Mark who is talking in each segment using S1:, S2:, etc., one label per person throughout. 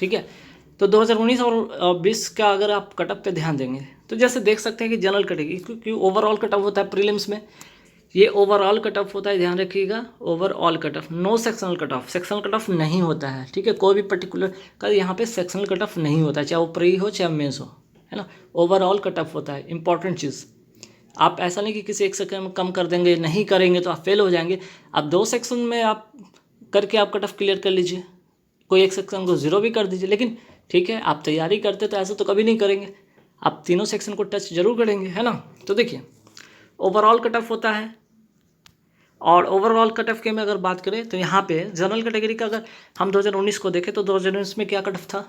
S1: ठीक है। तो 2019 और 20 का अगर आप कट ऑफ पे ध्यान देंगे तो जैसे देख सकते हैं कि जनरल कैटेगरी, क्योंकि ओवरऑल कट ऑफ होता है प्रीलिम्स में, ये ओवरऑल कट ऑफ होता है, ध्यान रखिएगा, overall cut off, no sectional cut off, sectional cut off नहीं होता है, ठीक है। कोई भी पर्टिकुलर का यहाँ पे सेक्शनल कट ऑफ नहीं होता है, चाहे वो प्री हो चाहे मेंस हो, है ना। ओवरऑल कट ऑफ होता है, इंपॉर्टेंट चीज़। आप ऐसा नहीं कि किसी एक सेक्शन में कम कर देंगे, नहीं करेंगे तो आप फेल हो जाएंगे। आप 2 सेक्शन में आप करके आप कट ऑफ क्लियर कर लीजिए, कोई एक सेक्शन को 0 भी कर दीजिए, लेकिन ठीक है आप तैयारी करते तो ऐसा तो कभी नहीं करेंगे, आप तीनों सेक्शन को टच जरूर करेंगे, है ना। तो देखिए ओवरऑल कट ऑफ होता है, और ओवरऑल कट ऑफ के में अगर बात करें तो यहाँ पे जनरल कैटेगरी का अगर हम 2019 को देखें तो 2019 में क्या कट ऑफ था,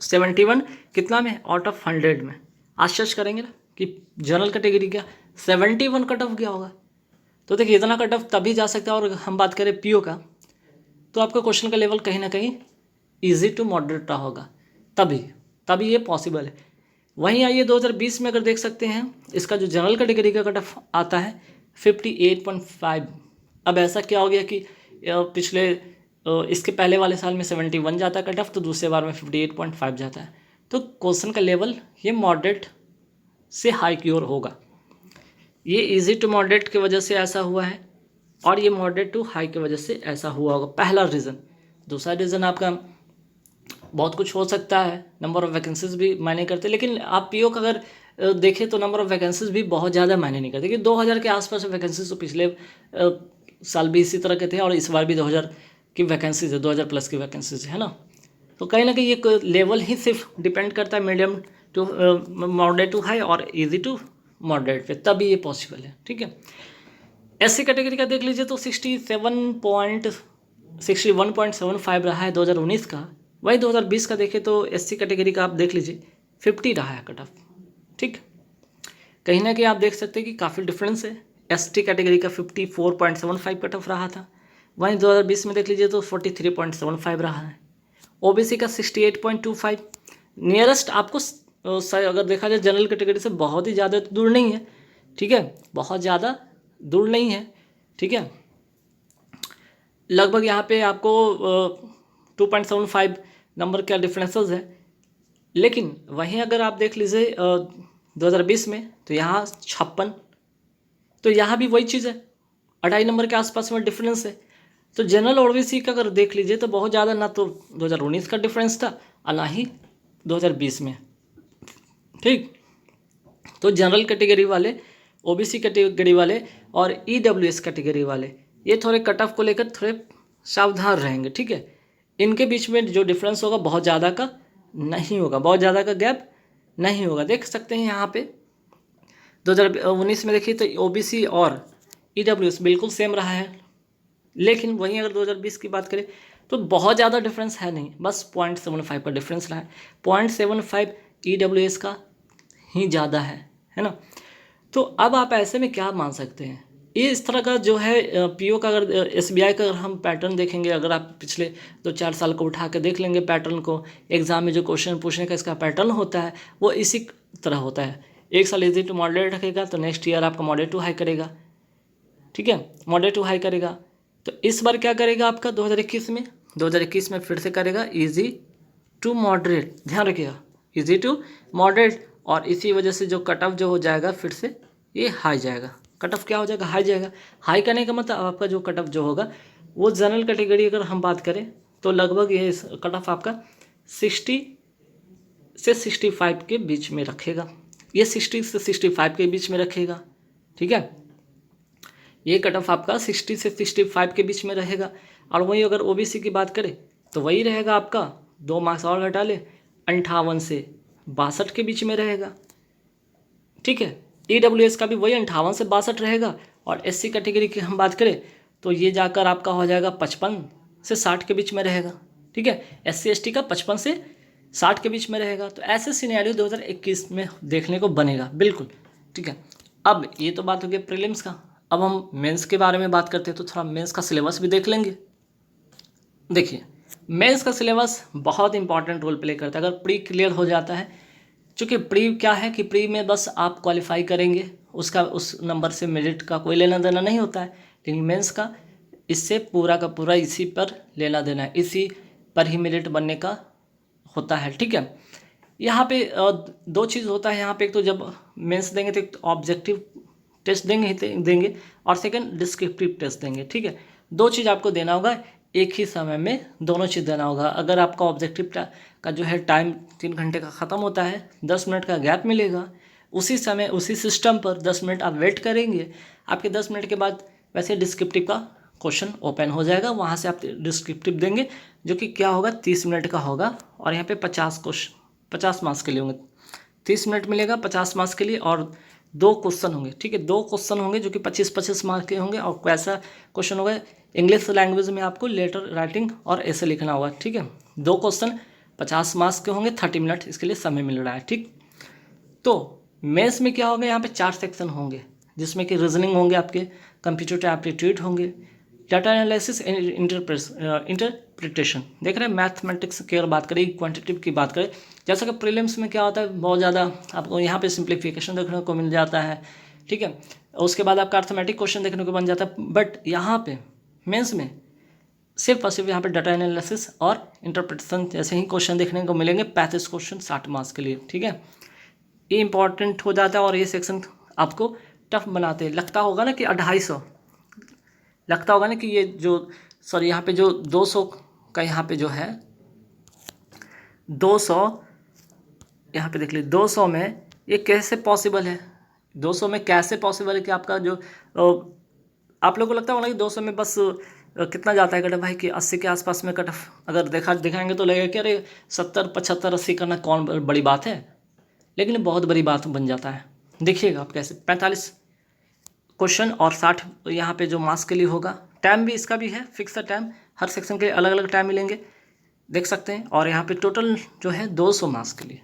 S1: 71 कितना में, आउट ऑफ 100 में। आज सर्च करेंगे ना कि जनरल कैटेगरी का 71 कट ऑफ क्या होगा, तो देखिए इतना कट ऑफ तभी जा सकता है। और हम बात करें पीओ का तो आपका क्वेश्चन का लेवल कहीं ना कहीं ईजी टू मॉडरेट रहा होगा, तभी ये पॉसिबल है। वहीं आइए 2020 में अगर देख सकते हैं, इसका जो जनरल कैटेगरी का कट ऑफ आता है 58.5। अब ऐसा क्या हो गया कि पिछले इसके पहले वाले साल में 71 जाता है कट ऑफ, तो दूसरे बार में 58.5 जाता है। तो क्वेश्चन का लेवल ये मॉडरेट से हाई की ओर होगा। ये इजी टू मॉडरेट की वजह से ऐसा हुआ है, और ये मॉडरेट टू हाई की वजह से ऐसा हुआ होगा, पहला रीज़न। दूसरा रीज़न आपका बहुत कुछ हो सकता है, नंबर ऑफ़ वैकेंसीज भी मायने करते, लेकिन आप पीओ का अगर देखें तो नंबर ऑफ़ वैकेंसीज भी बहुत ज़्यादा मायने नहीं करते, क्योंकि 2000 के आसपास वैकेंसीज तो पिछले साल भी इसी तरह के थे, और इस बार भी 2000 की वैकेंसीज है, 2000 प्लस की वैकेंसीज है ना। तो कहीं ना कहीं ये लेवल ही सिर्फ डिपेंड करता है medium to moderate to high और इजी टू मॉडरेट पे, तभी ये पॉसिबल है, ठीक है। एससी कैटेगरी का देख लीजिए तो 61.75 रहा है 2019 का। वही 2020 का देखें तो एससी कैटेगरी का आप देख लीजिए 50 रहा है कट ऑफ, ठीक। कहीं ना कहीं आप देख सकते हैं कि काफ़ी डिफरेंस है। एसटी कैटेगरी का 54.75 कट ऑफ रहा था, वहीं 2020 में देख लीजिए तो 43.75 रहा है। ओबीसी का 68.25, नियरेस्ट आपको अगर देखा जाए जनरल कैटेगरी से बहुत ही ज़्यादा तो दूर नहीं है, ठीक है, बहुत ज़्यादा दूर नहीं है, ठीक है। लगभग यहाँ पे आपको 2.75 नंबर का डिफरेंसेस है। लेकिन वहीं अगर आप देख लीजिए 2020 में तो यहाँ 56, तो यहाँ भी वही चीज़ है, 2.5 नंबर के आसपास में डिफरेंस है। तो जनरल और ओबीसी का अगर देख लीजिए तो बहुत ज़्यादा ना तो 2019 का डिफरेंस था और ना ही 2020 में, ठीक। तो जनरल कैटेगरी वाले, ओबीसी कैटेगरी वाले और ईडब्ल्यूएस कैटेगरी वाले ये थोड़े कट ऑफ को लेकर थोड़े सावधान रहेंगे, ठीक है। इनके बीच में जो डिफरेंस होगा बहुत ज़्यादा का नहीं होगा, बहुत ज़्यादा का गैप नहीं होगा। देख सकते हैं यहाँ पे 2019 में देखिए तो ओबीसी और ईडब्ल्यूएस बिल्कुल सेम रहा है, लेकिन वहीं अगर 2020 की बात करें तो बहुत ज़्यादा डिफरेंस है नहीं, बस 0.75 का डिफरेंस रहा है। 0.75 ईडब्ल्यूएस का ही ज़्यादा है ना। तो अब आप ऐसे में क्या मान सकते हैं, ये इस तरह का जो है पीओ का, अगर एसबीआई का अगर हम पैटर्न देखेंगे, अगर आप पिछले 2-4 साल को उठा के देख लेंगे पैटर्न को, एग्जाम में जो क्वेश्चन पूछने का इसका पैटर्न होता है वो इसी तरह होता है। एक साल इजी टू मॉडरेट रखेगा तो नेक्स्ट ईयर आपका मॉडरेट टू हाई करेगा, ठीक है, मॉडरेट टू हाई करेगा। तो इस बार क्या करेगा आपका 2021 में फिर से करेगा इजी टू मॉडरेट, ध्यान रखिएगा, इजी टू मॉडरेट। और इसी वजह से जो कट ऑफ जो हो जाएगा फिर से ये हाई जाएगा, कट ऑफ क्या हो जाएगा, हाई जाएगा। हाई करने का मतलब आपका जो कट ऑफ जो होगा वो जनरल कैटेगरी अगर हम बात करें तो लगभग ये कट ऑफ आपका 60 से 65 के बीच में रखेगा, ये 60 से 65 के बीच में रखेगा, ठीक है। ये कट ऑफ आपका 60 से 65 के बीच में रहेगा। और वही अगर ओबीसी की बात करें तो वही रहेगा आपका, 2 मार्क्स और घटा ले, 58 से 62 के बीच में रहेगा, ठीक है। ईडब्ल्यूएस का भी वही 58 से 62 रहेगा। और एससी कैटेगरी की हम बात करें तो ये जाकर आपका हो जाएगा 55 से 60 के बीच में रहेगा, ठीक है। एससी एसटी का 55 से 60 के बीच में रहेगा। तो ऐसे सिनेरियो 2021 में देखने को बनेगा, बिल्कुल, ठीक है। अब ये तो बात हो गई प्रीलिम्स का, अब हम मेंस के बारे में बात करते हैं तो थोड़ा मेंस का सिलेबस भी देख लेंगे। देखिए मेंस का सिलेबस बहुत इंपॉर्टेंट रोल प्ले करता है। अगर प्री क्लियर हो जाता है, चूँकि प्री क्या है कि प्री में बस आप क्वालिफाई करेंगे, उसका उस नंबर से मेरिट का कोई लेना देना नहीं होता है, लेकिन मेंस का इससे पूरा का पूरा इसी पर लेना देना है, इसी पर ही मेरिट बनने का होता है। ठीक है, यहाँ पे दो चीज़ होता है यहाँ पे, एक तो जब मेंस देंगे तो एक ऑब्जेक्टिव टेस्ट देंगे और सेकंड डिस्क्रिप्टिव टेस्ट देंगे। ठीक है, दो चीज़ आपको देना होगा, एक ही समय में दोनों चीज़ देना होगा। अगर आपका ऑब्जेक्टिव का जो है टाइम 3 घंटे का ख़त्म होता है, 10 मिनट का गैप मिलेगा, उसी समय उसी सिस्टम पर 10 मिनट आप वेट करेंगे, आपके 10 मिनट के बाद वैसे डिस्क्रिप्टिव का क्वेश्चन ओपन हो जाएगा, वहाँ से आप डिस्क्रिप्टिव देंगे जो कि क्या होगा 30 मिनट का होगा और यहाँ पे 50 मार्क्स के लिए होंगे। 30 मिनट मिलेगा 50 मार्क्स के लिए और 2 क्वेश्चन होंगे। ठीक है, 2 क्वेश्चन होंगे जो कि 25-25 मार्क्स के होंगे और कैसा क्वेश्चन होगा, इंग्लिश लैंग्वेज में आपको लेटर राइटिंग और ऐसे लिखना होगा। ठीक है, 2 क्वेश्चन 50 मार्क्स के होंगे, 30 मिनट इसके लिए समय मिल रहा है। ठीक, तो मेंस में क्या होगा, यहाँ पे 4 सेक्शन होंगे जिसमें कि रीजनिंग होंगे, आपके कंप्यूटर एप्टीट्यूड होंगे, डाटा एनालिसिस एंड इंटरप्रिटेशन। देख रहे हैं, मैथमेटिक्स की अगर बात करें, क्वांटिटेटिव की बात करें, जैसा कि प्रीलिम्स में क्या होता है बहुत ज़्यादा आपको यहाँ पे सिंप्लीफिकेशन देखने को मिल जाता है। ठीक है, उसके बाद आपका अर्थमेटिक क्वेश्चन देखने को बन जाता है, बट यहाँ पे मेंस में सिर्फ और सिर्फ यहाँ पे डाटा एनालिसिस और इंटरप्रिटेशन जैसे ही क्वेश्चन देखने को मिलेंगे, 35 क्वेश्चन 60 मार्क्स के लिए। ठीक है, ये इंपॉर्टेंट हो जाता है और ये सेक्शन आपको टफ बनाते हैं। लगता होगा ना कि 250, लगता होगा ना कि ये जो सॉरी यहाँ पे जो 200 का यहाँ पे जो है 200, यहाँ पे देख लीजिए 200 में ये कैसे पॉसिबल है, 200 में कैसे पॉसिबल है कि आपका जो आप लोगों को लगता होगा कि 200 में बस कितना जाता है कट ऑफ भाई कि 80 के आसपास में कट ऑफ अगर दिखाएंगे तो लगेगा कि अरे 70 75 80 करना कौन बड़ी बात है, लेकिन बहुत बड़ी बात बन जाता है। देखिएगा आप कैसे 45 क्वेश्चन और 60 यहाँ पे जो मार्क्स के लिए होगा। टाइम भी इसका भी है फिक्स टाइम, हर सेक्शन के अलग अलग टाइम मिलेंगे, देख सकते हैं। और यहाँ पे टोटल जो है 200 मार्क्स के लिए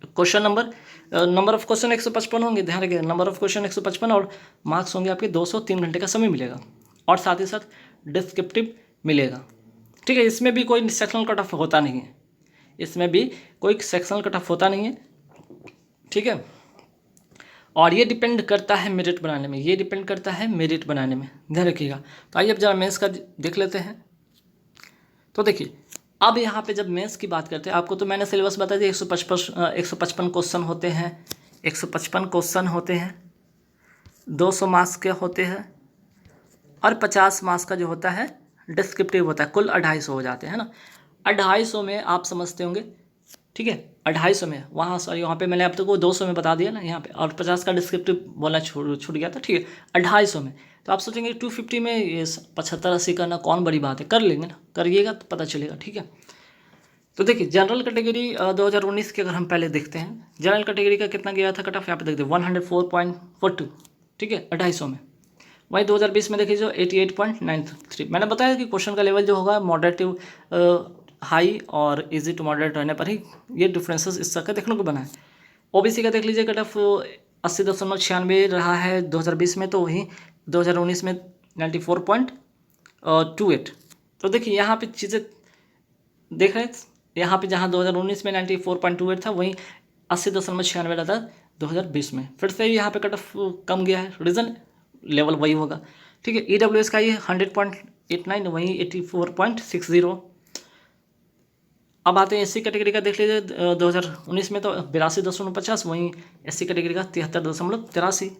S1: क्वेश्चन नंबर ऑफ क्वेश्चन 155 होंगे, ध्यान रखिएगा, नंबर ऑफ क्वेश्चन 155 और मार्क्स होंगे आपके 200, 3 घंटे का समय मिलेगा और साथ ही साथ डिस्क्रिप्टिव मिलेगा। ठीक है, इसमें भी कोई सेक्शनल कट ऑफ होता नहीं है, इसमें भी कोई सेक्शनल कट ऑफ होता नहीं है। ठीक है, और ये डिपेंड करता है मेरिट बनाने में, ये डिपेंड करता है मेरिट बनाने में, ध्यान रखिएगा। तो आइए अब जरा मेंस का देख लेते हैं। तो देखिए अब यहाँ पे जब मेंस की बात करते हैं, आपको तो मैंने सिलेबस बता दिया, 155 क्वेश्चन होते हैं, 155 क्वेश्चन होते हैं, 200 मार्क्स के होते हैं और 50 मार्क्स का जो होता है डिस्क्रिप्टिव होता है, कुल 250 हो जाते हैं ना। 250 में आप समझते होंगे, ठीक है, 250 में वहाँ सॉरी वहाँ पे मैंने आप तक को 200 में बता दिया ना यहाँ पे, और 50 का डिस्क्रिप्टिव बोलना छूट गया था। ठीक है, 250 में तो आप सोचेंगे 250 में ये 75-80 करना कौन बड़ी बात है, कर लेंगे ना, करिएगा तो पता चलेगा। ठीक है, तो देखिए जनरल कैटेगरी 2019 के अगर हम पहले देखते हैं, जनरल कैटेगरी का कितना गया था कट ऑफ, यहाँ पे देखते हैं 104.42। ठीक है, 250 में। वहीं 2020 में देखिए जो 88.93। मैंने बताया कि क्वेश्चन का लेवल जो होगा मॉडरेटिव हाई और इजी टू मॉडरेट रहने पर ही ये डिफरेंसेस इस तरह का देखने को बना है। ओबीसी का देख लीजिए कट ऑफ 80.96 रहा है 2020 में, तो वहीं 2019 में 94.28। तो देखिए यहाँ पे चीज़ें देख रहे हैं, यहाँ पे जहाँ 2019 में 94.28 था, वहीं 80.96 रहा था 2020 में। फिर से यहाँ पे कट ऑफ कम गया है, रीज़न लेवल वही होगा। ठीक है, EWS का ये 100.89, वहीं 84.60। अब आते हैं एससी कैटेगरी का, देख लीजिए 2019 में तो 82.50, वहीं एससी कैटेगरी का 73.83,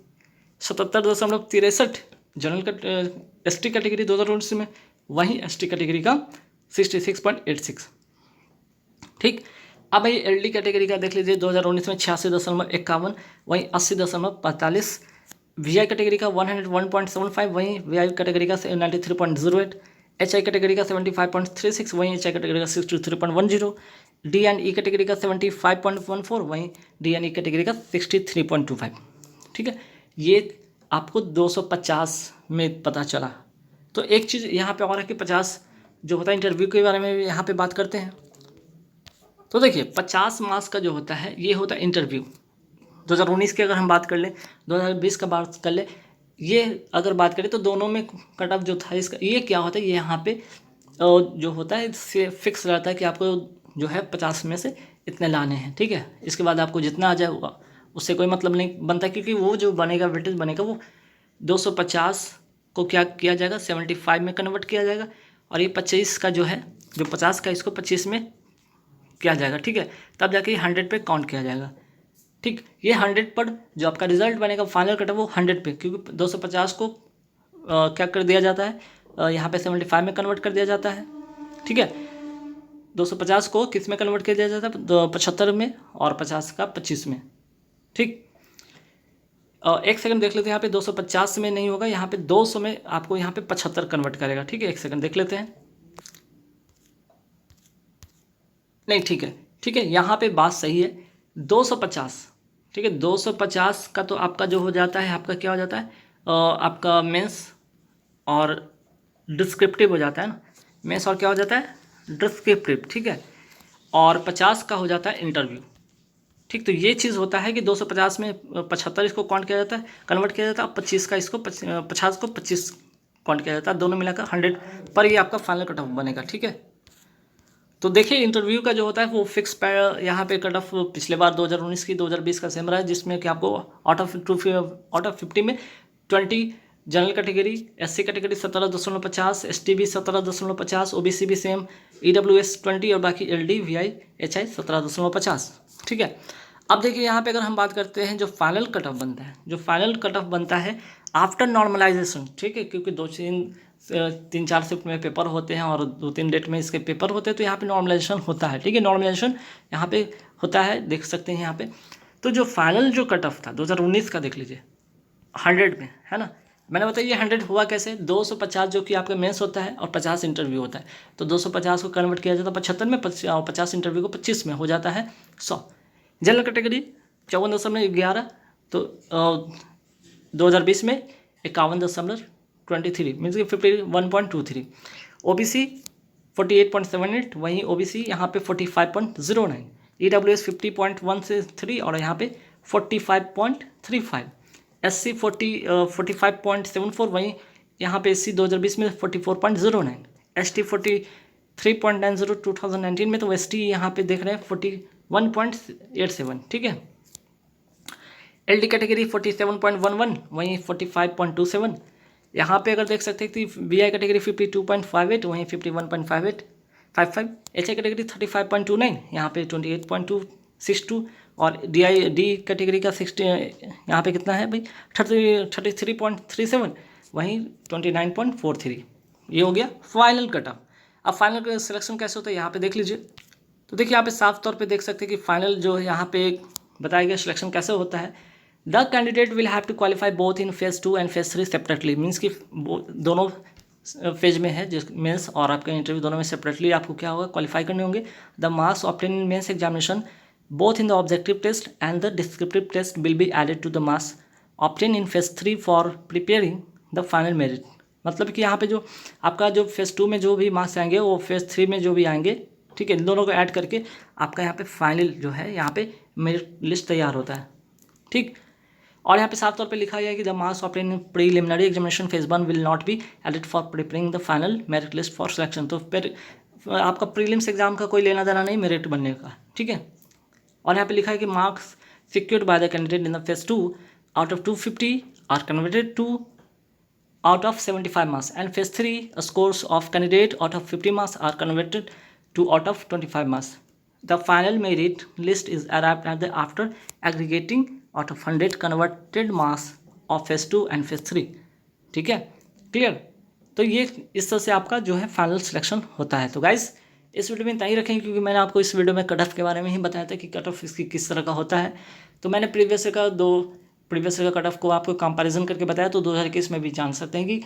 S1: 77.63 जनरल एसटी कैटेगरी 2019 में, वहीं एसटी कैटेगरी का 66.86। ठीक, अब ये एलडी कैटेगरी का देख लीजिए 2019 में 86.51, वहीं 80.45, वीआई कैटेगरी का 101.75, वहीं वीआई कैटेगरी का 93.08, HI कैटेगरी का 75.36, वहीं HI कैटेगरी का 63.10, D&E कैटेगरी का 75.14, वहीं D&E कैटेगरी का 63.25। ठीक है, ये आपको 250 में पता चला। तो एक चीज़ यहाँ पे और है कि 50 जो होता है इंटरव्यू के बारे में यहाँ पे बात करते हैं। तो देखिए 50 मार्क्स का जो होता है ये होता है इंटरव्यू। 2019 की अगर हम बात कर लें, 2020 का बात कर ले, ये अगर बात करें तो दोनों में कट ऑफ जो था इसका, ये क्या होता है, ये यहाँ पे जो होता है इससे फिक्स रहता है कि आपको जो है 50 में से इतने लाने हैं। ठीक है, इसके बाद आपको जितना आ जाए उससे कोई मतलब नहीं बनता, क्योंकि वो जो बनेगा वेटेज बनेगा वो 250 को क्या किया जाएगा 75 में कन्वर्ट किया जाएगा, और ये 25 का जो है, जो 50 का, इसको 25 में किया जाएगा, ठीक है, तब जाके ये 100 पे काउंट किया जाएगा, ठीक। ये 100 पर जो आपका रिजल्ट बनेगा फाइनल कट ऑफ वो 100 पे, क्योंकि 250 को क्या कर दिया जाता है, यहाँ पे 75 में कन्वर्ट कर दिया जाता है, ठीक है। 250 को किस में कन्वर्ट कर दिया जाता है, 75 में, और 50 का 25 में, ठीक। एक सेकंड देख लेते हैं, यहाँ पे 250 में नहीं होगा, यहाँ पे 200 में आपको यहाँ पे 75 कन्वर्ट करेगा, ठीक है। एक सेकंड देख लेते हैं, नहीं ठीक है, ठीक है, यहाँ पे बात सही है, 250, ठीक है। 250 का तो आपका जो हो जाता है, आपका क्या हो जाता है, आपका मेंस और डिस्क्रिप्टिव हो जाता है ना, मेंस और क्या हो जाता है, डिस्क्रिप्टिव, ठीक है। और 50 का हो जाता है इंटरव्यू, ठीक। तो ये चीज़ होता है कि 250 में 75 इसको काउंट किया जाता है, कन्वर्ट किया जाता है, 25 का इसको 50 को 25 काउंट किया जाता है, दोनों मिलाकर 100 पर ये आपका फाइनल कट ऑफ बनेगा, ठीक है। तो देखिए इंटरव्यू का जो होता है वो फिक्स यहाँ पे कट ऑफ पिछले बार 2019 की 2020 का सेम रहा है, जिसमें कि आपको आउट ऑफ 50 में 20 general category, SC category 17.50, ST भी 17.50, ओबीसी भी सेम, ईडब्ल्यूएस 20 और बाकी एलडी वीआई एचआई 17.50, ठीक है। अब देखिए यहाँ पे अगर हम बात करते हैं जो फाइनल कट ऑफ बनता है, जो फाइनल कट ऑफ बनता है आफ्टर नॉर्मलाइजेशन, ठीक है, क्योंकि 3-4 शिफ्ट में पेपर होते हैं और 2-3 डेट में इसके पेपर होते हैं, तो यहाँ पे नॉर्मलाइजेशन होता है, ठीक है। नॉर्मलाइजेशन यहाँ पे होता है, देख सकते हैं यहाँ पे। तो जो फाइनल जो कट ऑफ था 2019 का देख लीजिए 100 में, है ना। मैंने बताया ये 100 हुआ कैसे, 250 जो कि आपका मेंस होता है और 50 इंटरव्यू होता है, तो 250 को कन्वर्ट किया जाता है 75 में, 50 इंटरव्यू को 25 में, हो जाता है 100। जनरल कैटेगरी 54.11, तो 2020 में 51.23 मीन्स कि 51.23। ओबीसी 48.78, वहीं ओबीसी यहाँ पे 45.09, ईडब्ल्यूएस 50.13 और यहाँ पे 45.35, एससी 45.74, वहीं यहाँ पे एससी 2020 में 44.09, एसटी 43.90 2019 में, तो एसटी यहाँ पे देख रहे हैं 41.87, ठीक है। एलडी कैटेगरी 47.11, वहीं 45.27, यहाँ पे अगर देख सकते हैं कि बीआई कैटेगरी 52.58, वहीं 51.55, एचआई कैटेगरी 35.29, यहाँ पे 28.262, और डी कैटेगरी का 60 यहाँ पे कितना है भाई 33.37, वहीं 29.43। ये हो गया फाइनल कट ऑफ। अब फाइनल सिलेक्शन कैसे होता है यहाँ पे देख लीजिए। तो देखिए यहाँ पे साफ तौर पे देख सकते हैं कि फाइनल जो है यहाँ पे बताया गया सिलेक्शन कैसे होता है। The candidate will have to qualify both in phase 2 and phase 3 separately, means कि दोनों फेज में है, जिस मेंस और आपका इंटरव्यू दोनों में सेपरेटली आपको क्या होगा, क्वालिफाई करने होंगे। The marks obtain in mains examination both in the objective test and the descriptive test will be added to the marks obtained in phase 3 for preparing the final merit। मतलब कि यहाँ पे जो आपका जो फेज़ 2 में जो भी मार्क्स आएंगे वो फेज़ 3 में जो भी आएंगे, ठीक है, इन दोनों को ऐड करके आपका यहाँ पे फाइनल जो है यहाँ पे मेरिट लिस्ट तैयार होता है, ठीक। और यहाँ पे साफ तौर पे लिखा गया है कि the marks obtain in preliminary examination phase 1 will not be added for preparing the final merit list for selection. तो फिर आपका प्रीलिम्स एग्जाम का कोई लेना देना नहीं मेरिट बनने का, ठीक है। और यहाँ पे लिखा है कि marks secured by the candidate in the phase 2 out of 250 are converted to out of 75 marks, and phase 3 scores of candidate out of 50 marks are converted to out of 25 marks. The final merit list is arrived at the after aggregating out of 100 converted marks of phase 2 and phase 3, ठीक है, clear. तो ये इस तरह से आपका जो है फाइनल सिलेक्शन होता है। तो गाइस इस वीडियो में इतना ही रखेंगे, क्योंकि मैंने आपको इस वीडियो में कट ऑफ के बारे में ही बताया था कि कट ऑफ इसकी किस तरह का होता है। तो मैंने प्रीवियस का कट ऑफ को आपको कंपैरिजन करके बताया, तो 2021 में भी जान सकते हैं कि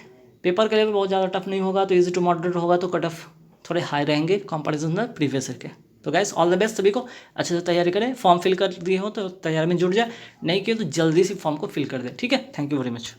S1: पेपर के लिए बहुत ज़्यादा टफ नहीं होगा, तो इजी टू मॉडरेट होगा, तो कट ऑफ थोड़े हाई रहेंगे कंपैरिजन में प्रीवियस के। तो गाइस ऑल द बेस्ट सभी को, अच्छे से तैयारी करें। फॉर्म फिल कर दिए हो तो तैयारी में जुट जाए, नहीं किए तो जल्दी से फॉर्म को फिल कर दें, ठीक है। Thank you very much.